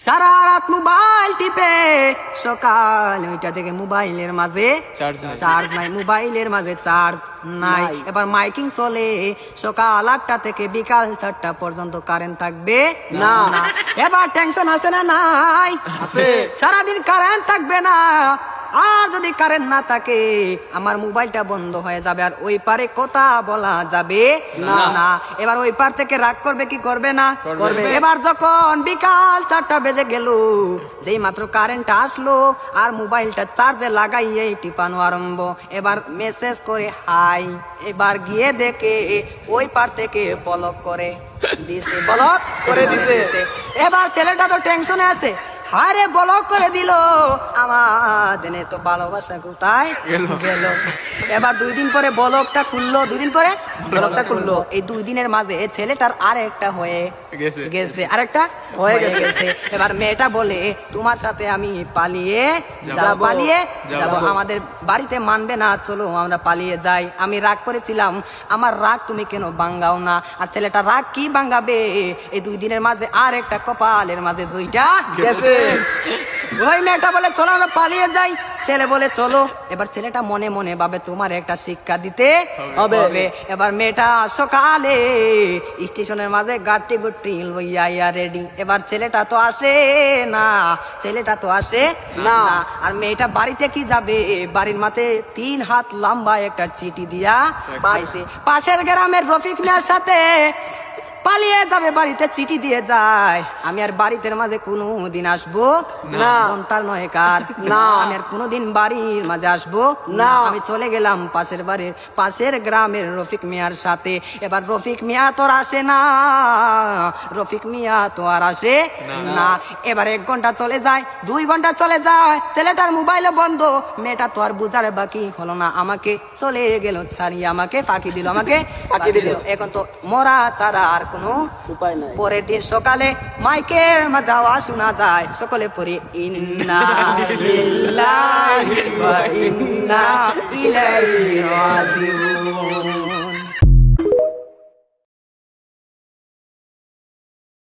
সারা রাত মোবাইল টিপে সকাল 9টা থেকে মোবাইলের মাঝে চার্জ নাই, মোবাইলের মাঝে চার্জ নাই। এবার মাইকিং চলে সকাল 8টা থেকে বিকাল 4টা পর্যন্ত কারেন্ট থাকবে না। এবার টেনশন আছে না নাই? সারাদিন কারেন্ট থাকবে না, আর যদি কারেন্ট না থাকে আমার মোবাইলটা বন্ধ হয়ে যাবে, আর ওই পারে কথা বলা যাবে না। এবার ওই পার থেকে রাগ করবে কি করবে না? করবে। এবার যখন বিকাল 4টা বেজে গেল, যেই মাত্র কারেন্ট আসলো আর মোবাইলটা চার্জে লাগাইয়ে টিপানো আরম্ভ, এবার মেসেজ করে হাই। এবার গিয়ে দেখে ওই পার থেকে ব্লক করে দিছে, ব্লক করে দিছে। এবার ছেলেটা তো টেনশনে আছে, আরে ব্লক করে দিল, আমাদের তো ভালোবাসা কোথায় গেল? এবার 2 দিন পরে ব্লকটা খুললো, 2 দিন পরে ব্লকটা খুললো। এই 2 দিনের মাঝে ছেলেটার আরেকটা হয়ে গেছে, আরেকটা হয়ে গেছে। এবার মেয়েটা বলে তোমার সাথে আমি পালিয়ে যাব, আমাদের বাড়িতে মানবে না, চলো আমরা পালিয়ে যাই। আমি রাগ করেছিলাম, আমার রাগ তুমি কেন ভাঙাও না? আর ছেলেটা রাগ কি ভাঙাবে? এই 2 দিনের মাঝে আরেকটা কপালের মাঝে জুইটা গেছে। ওই মেয়েটা বলে চলো আমরা পালিয়ে যাই, ছেলে বলে চলো। এবার ছেলেটা মনে মনে ভাবে তোমার একটা শিক্ষা দিতে হবে। এবার মেয়েটা সকালে স্টেশনের মাঝে গাড়ি গুটি লইয়া রেডি। এবার ছেলেটা তো আসে না, আর মেয়েটা বাড়িতে কি যাবে? বাড়ির মাঝে 3 হাত লম্বা একটা চিঠি দিয়া পাইছে, পাশের গ্রামের রফিক মিয়ার সাথে পালিয়ে যাবে, বাড়িতে চিঠি দিয়ে যায়। আমি আর বাড়িতে মাঝে কোনোদিন আসবো না, তার নয় কার না, আমি আর কোনোদিন বাড়ির মাঝে আসবো না। আমি চলে গেলাম পাশের গ্রামের রফিক মিয়ার সাথে। এবার রফিক মিয়া তো আসে না, আর আসে না। এবার 1 ঘন্টা চলে যায়, 2 ঘন্টা চলে যায়, ছেলেটার মোবাইলে বন্ধ। মেয়েটা তো আর বুঝার বাকি হলো না, আমাকে চলে গেল ছাড়িয়ে, আমাকে ফাঁকি দিল। এখন তো মরা ছাড়া আর কোনো উপায় নাই। পরের দিন সকালে মাইকের যাওয়া শোনা যায়, সকলে পড়ি ইন্না লিল্লাহি ওয়া ইন্না ইলাইহি রাজিউন।